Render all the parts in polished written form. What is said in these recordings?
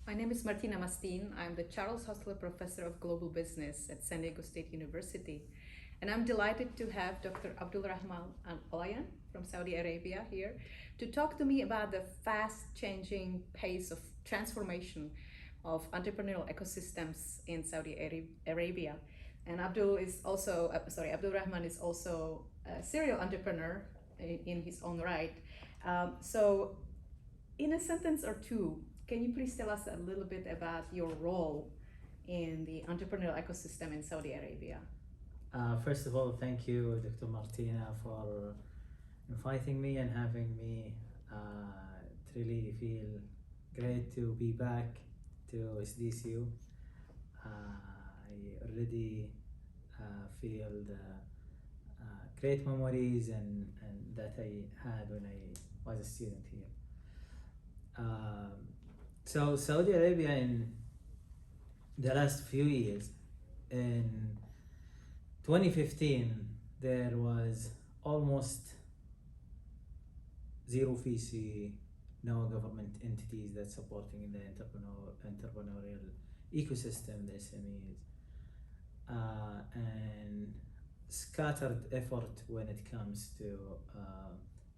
My name is Martina Mastin. I'm the Charles Hostler Professor of Global Business at San Diego State University. And I'm delighted to have Dr. Abdulrahman Al-Olayan from Saudi Arabia here to talk to me about the fast changing pace of transformation of entrepreneurial ecosystems in Saudi Arabia. And Abdul Rahman is also a serial entrepreneur in his own right. So, in a sentence or two, can you please tell us a little bit about your role in the entrepreneurial ecosystem in Saudi Arabia? First of all, thank you, Dr. Martina, for inviting me and having me. It really feel great to be back to SDCU. I already feel the great memories and that I had when I was a student here. So Saudi Arabia in the last few years, in 2015, there was almost zero VC, no government entities that supporting the entrepreneurial ecosystem, the SMEs, and scattered effort when it comes to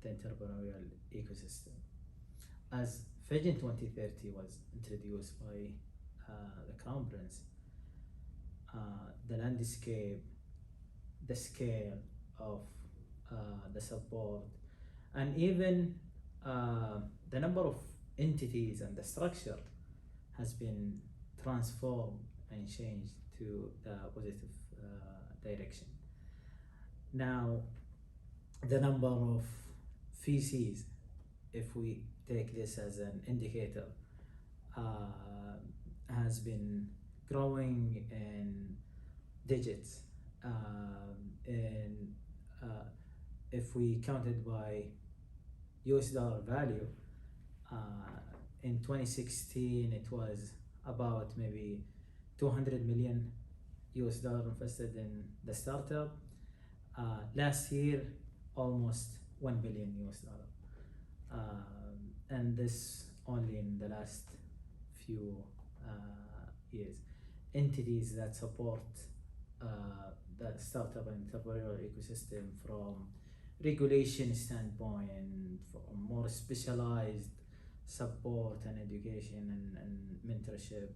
the entrepreneurial ecosystem. As Vision 2030 was introduced by the Crown Prince, the landscape, the scale of the support, and even the number of entities and the structure has been transformed and changed to the positive direction. Now, the number of VCs, if we take this as an indicator, has been growing in digits. And if we count it by US dollar value, in 2016 it was about maybe 200 million US dollar invested in the startup. Last year, almost 1 billion US dollar. And this only in the last few years. Entities that support the startup and entrepreneurial ecosystem from regulation standpoint and from more specialized support and education and mentorship,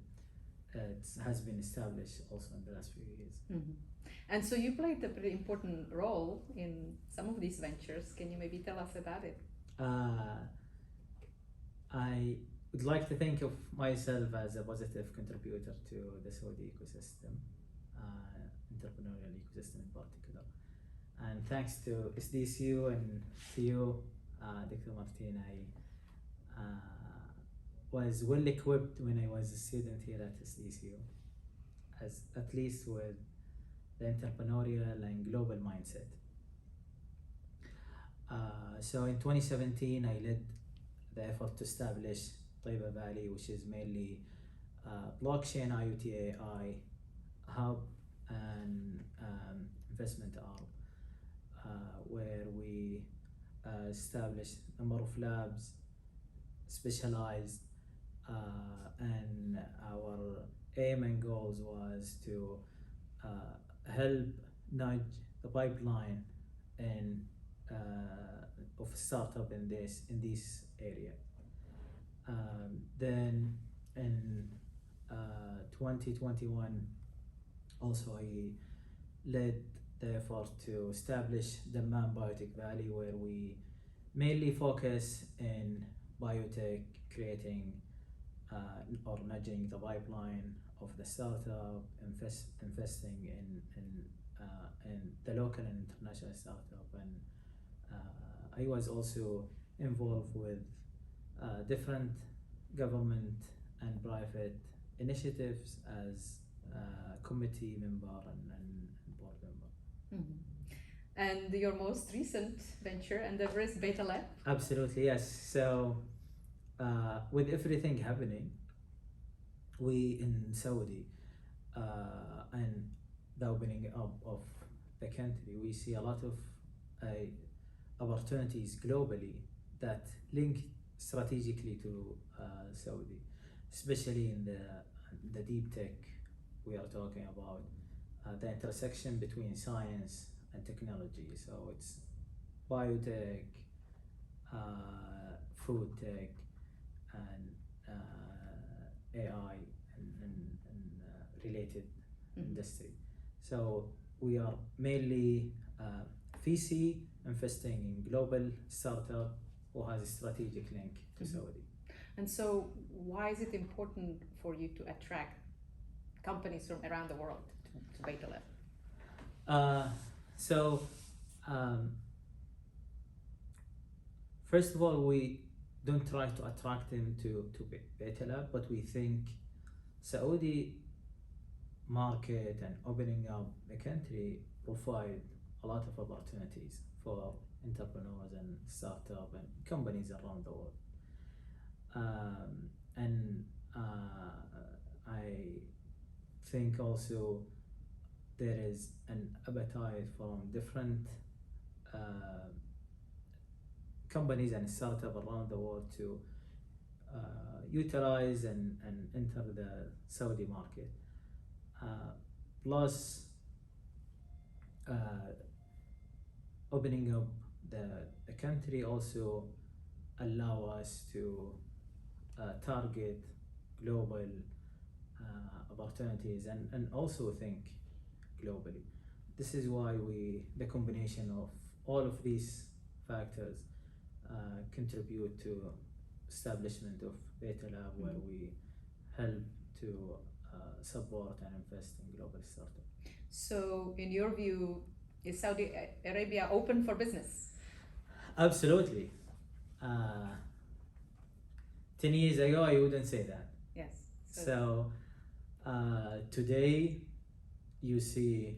it has been established also in the last few years. Mm-hmm. And so you played a pretty important role in some of these ventures. Can you maybe tell us about it? I would like to think of myself as a positive contributor to the Saudi ecosystem, entrepreneurial ecosystem in particular. And thanks to SDCU and to you, Dr. Martin, I was well equipped when I was a student here at SDCU, as at least with the entrepreneurial and global mindset. So in 2017, I led the effort to establish Taiba Valley, which is mainly blockchain, IoT, AI hub and investment arm, where we established a number of labs, specialized, and our aim and goals was to help nudge the pipeline and of startup in this area. Then in 2021, also I led the effort to establish the Man Biotech Valley, where we mainly focus in biotech, creating or nudging the pipeline of the startup, investing in the local and international startup, and I was also involved with different government and private initiatives as committee member and board member. Mm-hmm. And your most recent venture endeavor is Beta Lab? Absolutely, yes. So with everything happening, we in Saudi and the opening up of the country, we see a lot of opportunities globally that link strategically to Saudi. especially in the deep tech we are talking about, the intersection between science and technology. So it's biotech, food tech, and AI and related industry. So we are mainly VC investing in global startup who has a strategic link to Saudi. And so, why is it important for you to attract companies from around the world to Beit Lab? So, first of all, we don't try to attract them to Beit Lab, but we think Saudi market and opening up the country provide a lot of opportunities for entrepreneurs and startup and companies around the world. And I think also there is an appetite from different companies and startups around the world to utilize and enter the Saudi market. Plus, opening up the country also allow us to target global opportunities and also think globally. This is why the combination of all of these factors contribute to establishment of Beit Lab, where we help to support and invest in global startups. So, in your view, is Saudi Arabia open for business? Absolutely. 10 years ago, I wouldn't say that. Yes. So today, you see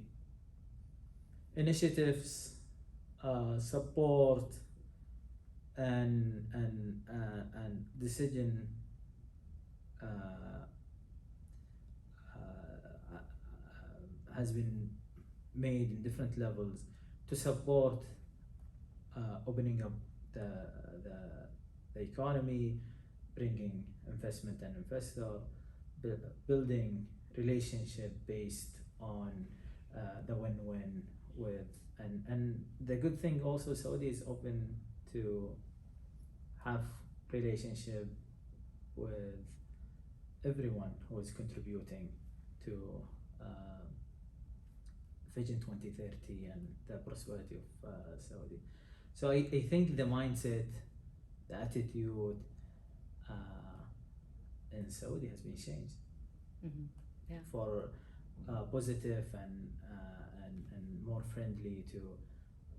initiatives, support, and decision has been made in different levels to support opening up the economy, bringing investment and investor, building relationship based on the win-win with and the good thing also, Saudi is open to have relationship with everyone who is contributing to Vision 2030 and the prosperity of Saudi. So I think the mindset, the attitude in Saudi has been changed for positive and more friendly to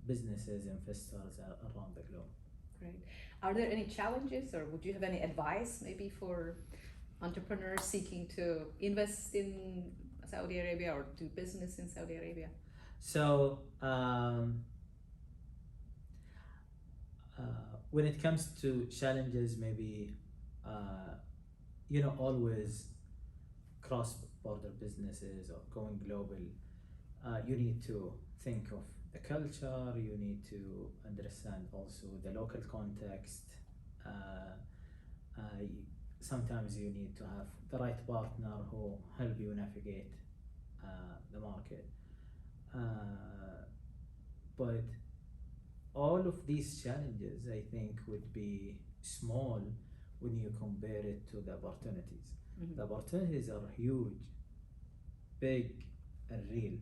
businesses, investors around the globe. Great. Are there any challenges, or would you have any advice maybe for entrepreneurs seeking to invest in Saudi Arabia or do business in Saudi Arabia? So when it comes to challenges, maybe always cross-border businesses or going global, you need to think of the culture, you need to understand also the local context. Sometimes you need to have the right partner who help you navigate the market. But all of these challenges, I think, would be small when you compare it to the opportunities. The opportunities are huge, big, and real.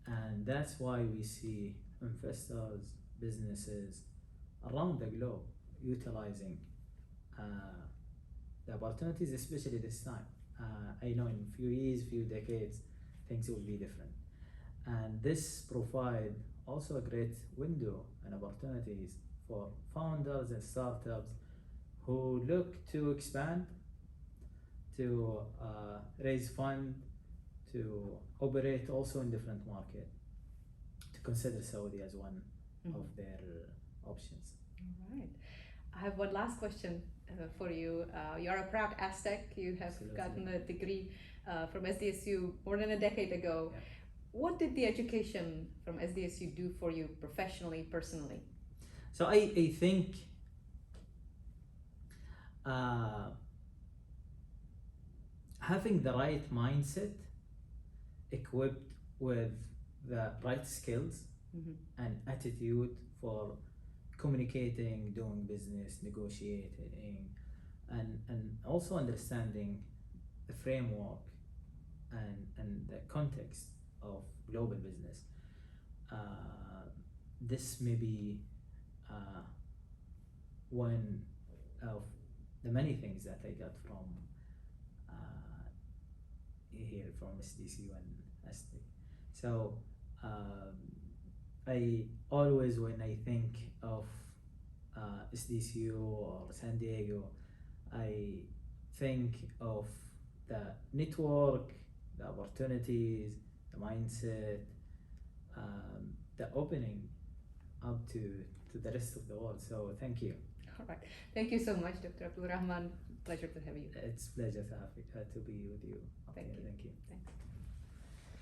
And that's why we see investors, businesses around the globe utilizing the opportunities, especially this time. I know in a few years, few decades, things will be different. And this provide also a great window and opportunities for founders and startups who look to expand, to raise fund, to operate also in different market, to consider Saudi as one of their options. All right. I have one last question for you. You're a proud Aztec. You have gotten a degree from SDSU more than a decade ago. Yeah. What did the education from SDSU do for you professionally, personally? So I think having the right mindset equipped with the right skills and attitude for communicating, doing business, negotiating, and also understanding the framework and the context of global business. This may be one of the many things that I got from here from SDCU and STIC. So I always, when I think of SDCU or San Diego, I think of the network, the opportunities, the mindset, the opening up to the rest of the world. So thank you. All right. Thank you so much, Dr. Abdulrahman. Pleasure to have you. It's a pleasure to be with you. Thank you. Thank you. Thanks.